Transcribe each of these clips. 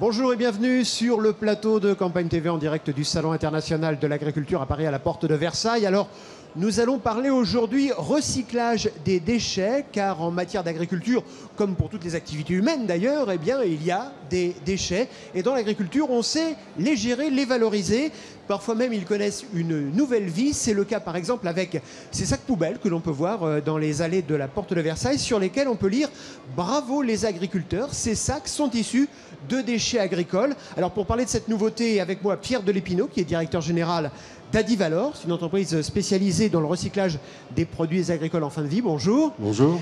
Bonjour et bienvenue sur le plateau de Campagne TV en direct du Salon international de l'agriculture à Paris à la porte de Versailles. Alors, nous allons parler aujourd'hui recyclage des déchets, car en matière d'agriculture, comme pour toutes les activités humaines d'ailleurs, eh bien, il y a des déchets. Et dans l'agriculture, on sait les gérer, les valoriser. Parfois même, ils connaissent une nouvelle vie. C'est le cas, par exemple, avec ces sacs poubelles que l'on peut voir dans les allées de la porte de Versailles, sur lesquels on peut lire « Bravo les agriculteurs ». Ces sacs sont issus de déchets agricoles. Alors, pour parler de cette nouveauté, avec moi, Pierre Delépinot, qui est directeur général d'Adivalor, c'est une entreprise spécialisée dans le recyclage des produits agricoles en fin de vie. Bonjour. Bonjour.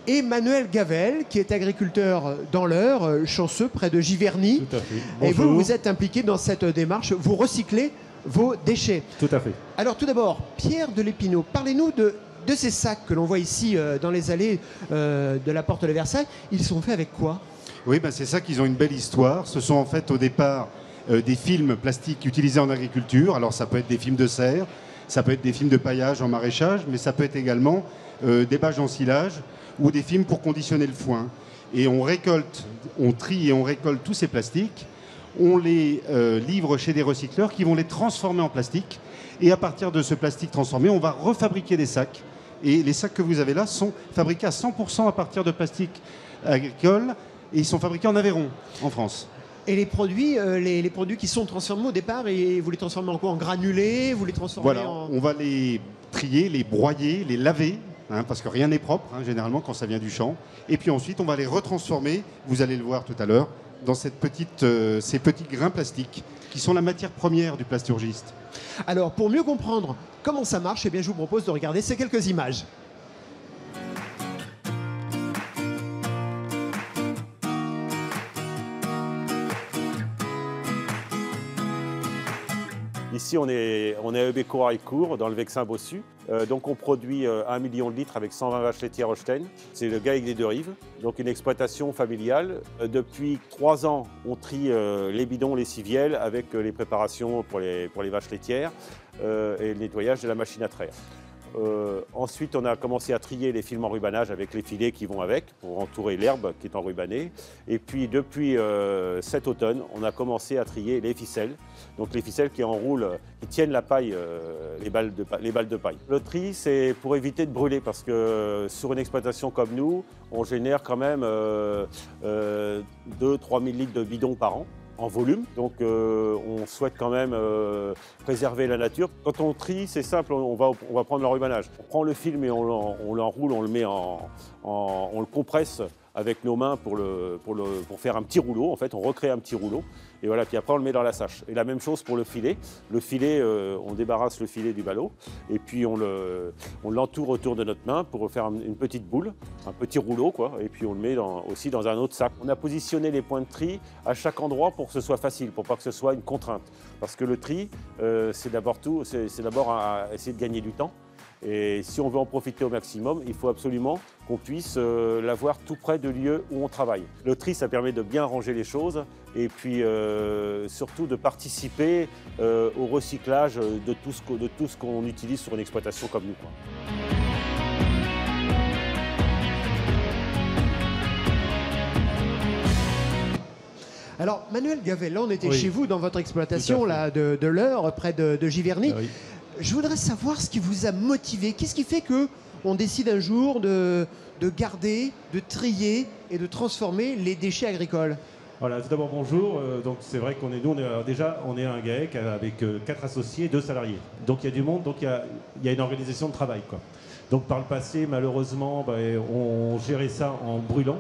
Et Manuel Gavel, qui est agriculteur dans l'Eure, Chanceux, près de Giverny. Tout à fait. Et Bonjour. vous êtes impliqué dans cette démarche. Vous recyclez vos déchets. Tout à fait. Alors, tout d'abord, Pierre Delépinot, parlez-nous de ces sacs que l'on voit ici dans les allées de la porte de Versailles. Ils sont faits avec quoi ? Oui, ben c'est ça qu'ils ont une belle histoire. Ce sont en fait au départ des films plastiques utilisés en agriculture. Alors ça peut être des films de serre, ça peut être des films de paillage en maraîchage, mais ça peut être également des bâches d'ensilage ou des films pour conditionner le foin. Et on récolte, on trie et on récolte tous ces plastiques. On les livre chez des recycleurs qui vont les transformer en plastique. Et à partir de ce plastique transformé, on va refabriquer des sacs. Et les sacs que vous avez là sont fabriqués à 100% à partir de plastique agricole. Et ils sont fabriqués en Aveyron, en France. Et les produits, les produits qui sont transformés au départ, et vous les transformez en quoi ? En granulés ? Vous les transformez Voilà, on va les trier, les broyer, les laver, parce que rien n'est propre, généralement, quand ça vient du champ. Et puis ensuite, on va les retransformer, vous allez le voir tout à l'heure, dans ces petits grains plastiques qui sont la matière première du plasturgiste. Alors, pour mieux comprendre comment ça marche, eh bien, je vous propose de regarder ces quelques images. Ici, on est à Eubécourt-Harcourt, dans le Vexin-Bossu. Donc, on produit 1 million de litres avec 120 vaches laitières Holstein. C'est le GAEC des Deux-Rives, donc une exploitation familiale. Depuis 3 ans, on trie les bidons, les civielles, avec les préparations pour les vaches laitières et le nettoyage de la machine à traire. Ensuite, on a commencé à trier les films en rubanage avec les filets qui vont avec pour entourer l'herbe qui est enrubanée. Et puis, depuis cet automne, on a commencé à trier les ficelles. Donc, les ficelles qui enroulent, qui tiennent la paille, les balles de paille. Le tri, c'est pour éviter de brûler parce que sur une exploitation comme nous, on génère quand même 2-3 000 litres de bidons par an en volume, donc on souhaite quand même préserver la nature. Quand on trie, c'est simple, on va prendre l'enrubanage. On prend le film et on l'enroule, on le met on le compresse avec nos mains pour faire un petit rouleau. En fait, on recrée un petit rouleau. Et voilà, puis après, on le met dans la sâche. Et la même chose pour le filet. Le filet, on débarrasse le filet du ballot. Et puis, on l'entoure autour de notre main pour faire une petite boule, un petit rouleau, quoi. Et puis, on le met aussi dans un autre sac. On a positionné les points de tri à chaque endroit pour que ce soit facile, pour pas que ce soit une contrainte. Parce que le tri, c'est d'abord à essayer de gagner du temps. Et si on veut en profiter au maximum, il faut absolument qu'on puisse l'avoir tout près de lieu où on travaille. Le tri, ça permet de bien ranger les choses et puis surtout de participer au recyclage de tout ce qu'on utilise sur une exploitation comme nous, quoi. Alors, Manuel Gavel, là, on était Oui. chez vous dans votre exploitation là, de l'Eure, près de Giverny. Oui. Je voudrais savoir ce qui vous a motivé. Qu'est-ce qui fait qu'on décide un jour de garder, de trier et de transformer les déchets agricoles ? Voilà, tout d'abord bonjour. Donc c'est vrai qu'on est un GAEC avec 4 associés et 2 salariés. Donc il y a du monde, donc il y a une organisation de travail, quoi. Donc par le passé, malheureusement, on gérait ça en brûlant.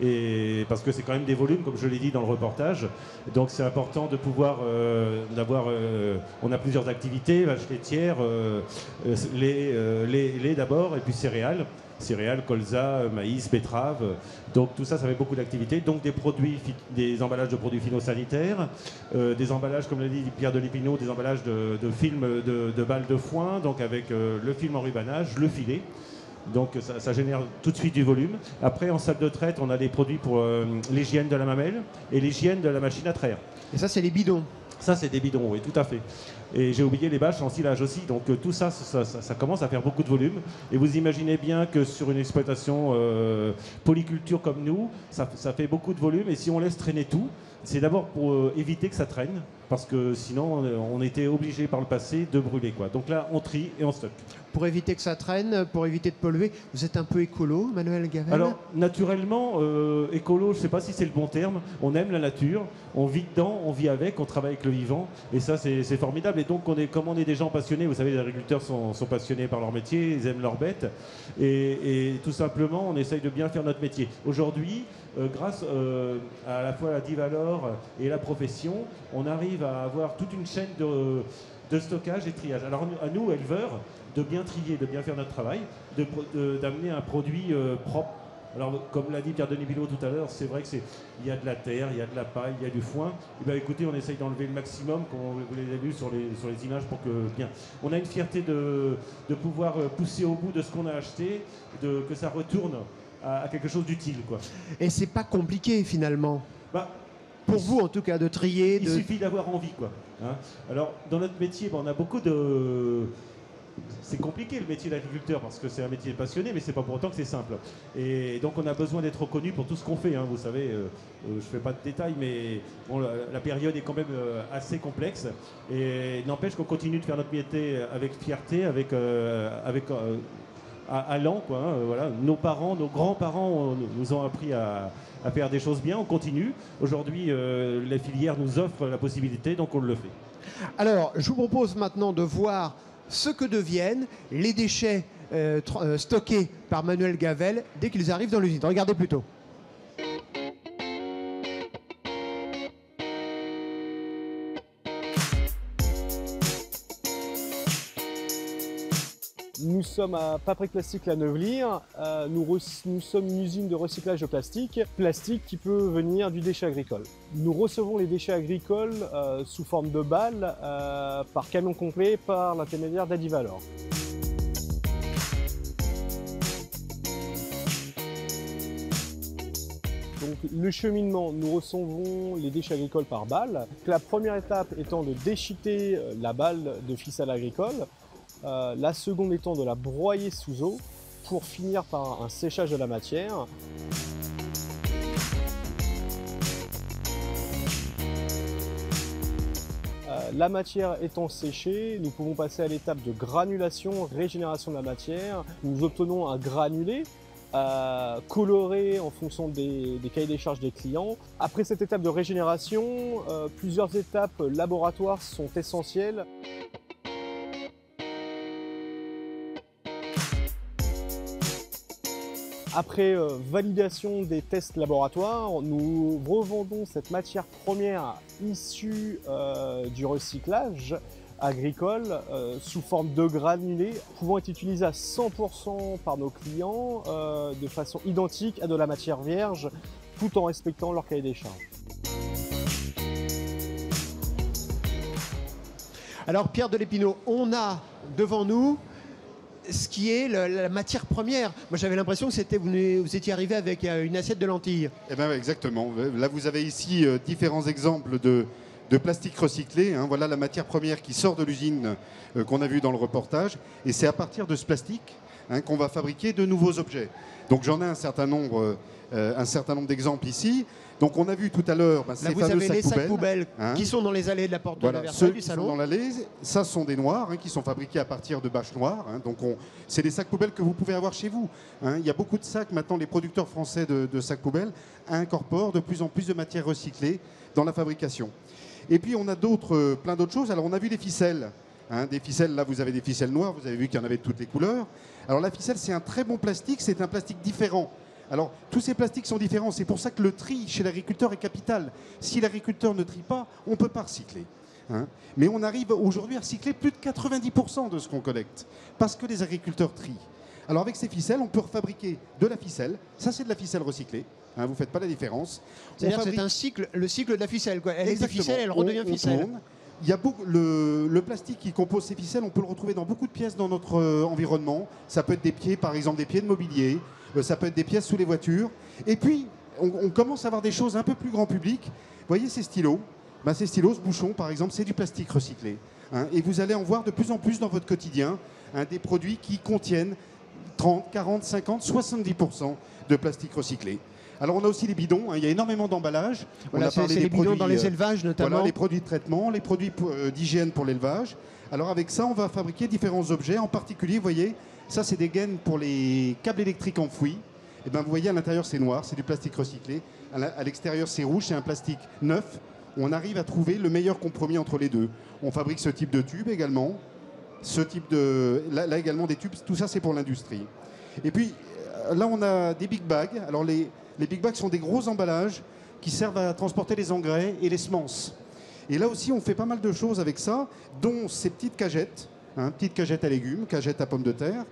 Et parce que c'est quand même des volumes, comme je l'ai dit dans le reportage. Donc c'est important de pouvoir on a plusieurs activités, vaches laitières, lait d'abord, et puis céréales, colza, maïs, betterave. Donc tout ça, ça fait beaucoup d'activités. Donc des emballages de produits phytosanitaires, des emballages, comme l'a dit Pierre Delépinot, des emballages de films de balles de foin, donc avec le film en rubanage, le filet. Donc ça génère tout de suite du volume. Après, en salle de traite, on a des produits pour l'hygiène de la mamelle et l'hygiène de la machine à traire. Et ça, c'est les bidons. Ça, c'est des bidons, oui, tout à fait. Et j'ai oublié les bâches en silage aussi. Donc tout ça, ça commence à faire beaucoup de volume. Et vous imaginez bien que sur une exploitation polyculture comme nous, ça fait beaucoup de volume. Et si on laisse traîner tout, C'est d'abord pour éviter que ça traîne, parce que sinon on était obligé par le passé de brûler, quoi. Donc là, on trie et on stocke. Pour éviter que ça traîne, pour éviter de polluer, vous êtes un peu écolo, Manuel Gavel? Alors, naturellement, écolo, je ne sais pas si c'est le bon terme, on aime la nature, on vit dedans, on vit avec, on travaille avec le vivant, et ça, c'est formidable. Et donc, comme on est des gens passionnés, vous savez, les agriculteurs sont passionnés par leur métier, ils aiment leurs bêtes, et tout simplement, on essaye de bien faire notre métier. Aujourd'hui, grâce à la fois à Divalor et la profession, on arrive à avoir toute une chaîne de stockage et de triage. Alors, à nous, éleveurs, de bien trier, de bien faire notre travail, d'amener un produit propre. Alors, comme l'a dit Pierre-Denis Bilot tout à l'heure, c'est vrai qu'il y a de la terre, il y a de la paille, il y a du foin. Et bien, écoutez, on essaye d'enlever le maximum, comme vous l'avez vu sur les images, pour que bien. On a une fierté de pouvoir pousser au bout de ce qu'on a acheté, que ça retourne à quelque chose d'utile, quoi. Et c'est pas compliqué finalement. Bah, pour vous, en tout cas, de trier. Il suffit d'avoir envie, quoi. Hein. Alors, dans notre métier, on a beaucoup de. C'est compliqué le métier d'agriculteur parce que c'est un métier passionné, mais c'est pas pour autant que c'est simple. Et donc on a besoin d'être reconnu pour tout ce qu'on fait. Hein. Vous savez, je fais pas de détails, mais bon, la période est quand même assez complexe. Et n'empêche qu'on continue de faire notre métier avec fierté, avec allant, quoi. Hein, voilà. Nos parents, nos grands-parents nous ont appris à faire des choses bien. On continue. Aujourd'hui, les filières nous offrent la possibilité, donc on le fait. Alors, je vous propose maintenant de voir ce que deviennent les déchets stockés par Manuel Gavel dès qu'ils arrivent dans l'usine. Regardez plutôt. Nous sommes à Paprec Plastique La Neuvelyre. Nous sommes une usine de recyclage de plastique qui peut venir du déchet agricole. Nous recevons les déchets agricoles sous forme de balles par camion complet par l'intermédiaire d'Adivalor. Donc, le cheminement, nous recevons les déchets agricoles par balles. La première étape étant de déchiqueter la balle de ficelle agricole. La seconde étant de la broyer sous eau pour finir par un séchage de la matière. La matière étant séchée, nous pouvons passer à l'étape de granulation, régénération de la matière. Nous obtenons un granulé coloré en fonction des cahiers des charges des clients. Après cette étape de régénération, plusieurs étapes laboratoires sont essentielles. Après validation des tests laboratoires, nous revendons cette matière première issue du recyclage agricole sous forme de granulés, pouvant être utilisée à 100% par nos clients de façon identique à de la matière vierge, tout en respectant leur cahier des charges. Alors Pierre Delépinot, on a devant nous ce qui est la matière première. Moi j'avais l'impression que vous étiez arrivé avec une assiette de lentilles. Eh bien exactement. Là vous avez ici différents exemples de plastique recyclé. Hein. Voilà la matière première qui sort de l'usine qu'on a vue dans le reportage. Et c'est à partir de ce plastique qu'on va fabriquer de nouveaux objets. Donc j'en ai un certain nombre d'exemples ici. Donc on a vu tout à l'heure ces vous fameux avez les sacs poubelles hein, qui sont dans les allées de la porte de Versailles ceux du qui salon. sont dans l'allée, ça sont des noirs qui sont fabriqués à partir de bâches noires. Donc c'est des sacs poubelles que vous pouvez avoir chez vous. Il y a beaucoup de sacs maintenant. Les producteurs français de sacs poubelles incorporent de plus en plus de matières recyclées dans la fabrication. Et puis on a plein d'autres choses. Alors on a vu les ficelles. Des ficelles, là vous avez des ficelles noires, vous avez vu qu'il y en avait de toutes les couleurs. Alors la ficelle c'est un très bon plastique, c'est un plastique différent. Alors tous ces plastiques sont différents, c'est pour ça que le tri chez l'agriculteur est capital. Si l'agriculteur ne trie pas, on ne peut pas recycler. Mais on arrive aujourd'hui à recycler plus de 90% de ce qu'on collecte, parce que les agriculteurs trient. Alors avec ces ficelles, on peut refabriquer de la ficelle, ça c'est de la ficelle recyclée. Vous ne faites pas la différence. C'est-à-dire c'est le cycle de la ficelle. Quoi. Elle est de ficelle, elle redevient ficelle. Il y a le plastique qui compose ces ficelles, on peut le retrouver dans beaucoup de pièces dans notre environnement. Ça peut être des pieds, par exemple des pieds de mobilier, ça peut être des pièces sous les voitures. Et puis, on commence à avoir des choses un peu plus grand public. Vous voyez ces stylos, ces stylos, ce bouchon par exemple, c'est du plastique recyclé. Et vous allez en voir de plus en plus dans votre quotidien, des produits qui contiennent 30, 40, 50, 70% de plastique recyclé. Alors on a aussi les bidons, hein, il y a énormément d'emballages. Voilà, c'est les bidons dans les élevages notamment. Voilà, les produits de traitement, les produits d'hygiène pour l'élevage. Alors avec ça, on va fabriquer différents objets. En particulier, vous voyez, ça c'est des gaines pour les câbles électriques enfouis. Et ben, vous voyez, à l'intérieur c'est noir, c'est du plastique recyclé. À l'extérieur c'est rouge, c'est un plastique neuf. On arrive à trouver le meilleur compromis entre les deux. On fabrique ce type de tube également. Ce type de... Là également des tubes, tout ça c'est pour l'industrie. Et puis là on a des big bags. Alors les big bags sont des gros emballages qui servent à transporter les engrais et les semences. Et là aussi on fait pas mal de choses avec ça, dont ces petites cagettes, hein, petites cagettes à légumes, cagettes à pommes de terre.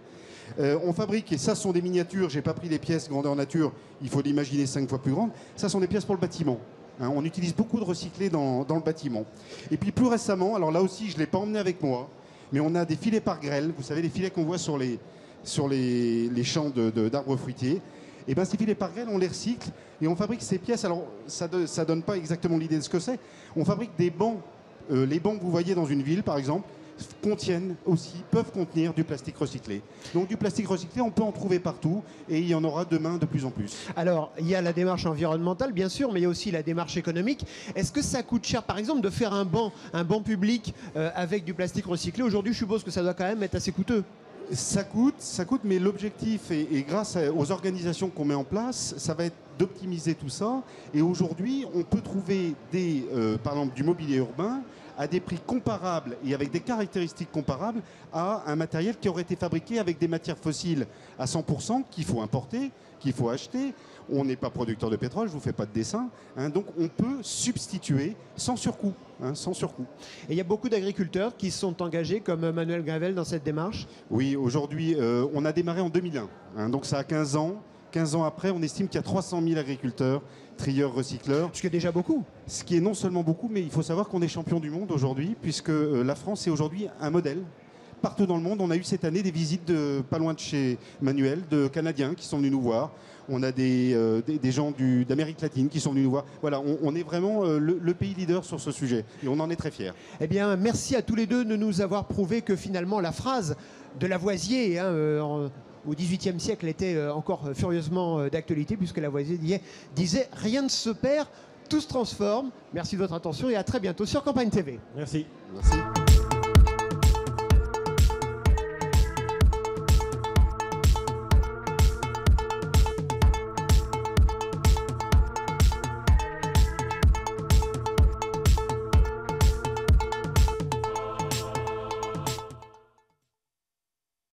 On fabrique, et ça sont des miniatures, j'ai pas pris les pièces grandeur nature, il faut l'imaginer 5 fois plus grandes, ça sont des pièces pour le bâtiment. Hein, on utilise beaucoup de recyclés dans le bâtiment. Et puis plus récemment, alors là aussi je ne l'ai pas emmené avec moi, mais on a des filets par grêle, vous savez les filets qu'on voit sur les champs d'arbres fruitiers. Et bien ces filets par grêle, on les recycle et on fabrique ces pièces. Alors ça donne pas exactement l'idée de ce que c'est. On fabrique des bancs. Les bancs que vous voyez dans une ville par exemple, peuvent contenir du plastique recyclé. Donc du plastique recyclé, on peut en trouver partout et il y en aura demain de plus en plus. Alors, il y a la démarche environnementale, bien sûr, mais il y a aussi la démarche économique. Est-ce que ça coûte cher, par exemple, de faire un banc public avec du plastique recyclé? Aujourd'hui, je suppose que ça doit quand même être assez coûteux. Ça coûte, mais l'objectif, et grâce aux organisations qu'on met en place, ça va être d'optimiser tout ça. Et aujourd'hui, on peut trouver par exemple, du mobilier urbain à des prix comparables et avec des caractéristiques comparables à un matériel qui aurait été fabriqué avec des matières fossiles à 100% qu'il faut importer, qu'il faut acheter. On n'est pas producteur de pétrole, je ne vous fais pas de dessin. Hein, donc on peut substituer sans surcoût. Hein, sans surcoût. Et il y a beaucoup d'agriculteurs qui sont engagés, comme Manuel Gravel, dans cette démarche? Oui, aujourd'hui, on a démarré en 2001. Hein, donc ça a 15 ans. 15 ans après, on estime qu'il y a 300 000 agriculteurs, trieurs, recycleurs. Ce qui est déjà beaucoup. Ce qui est non seulement beaucoup, mais il faut savoir qu'on est champion du monde aujourd'hui, puisque la France est aujourd'hui un modèle. Partout dans le monde, on a eu cette année des visites pas loin de chez Manuel, de Canadiens qui sont venus nous voir. On a des gens d'Amérique latine qui sont venus nous voir. Voilà, on est vraiment le pays leader sur ce sujet et on en est très fiers. Eh bien, merci à tous les deux de nous avoir prouvé que finalement la phrase de Lavoisier, au XVIIIe siècle, était encore furieusement d'actualité, puisque Lavoisier disait « Rien ne se perd, tout se transforme ». Merci de votre attention et à très bientôt sur Campagne TV. Merci. Merci.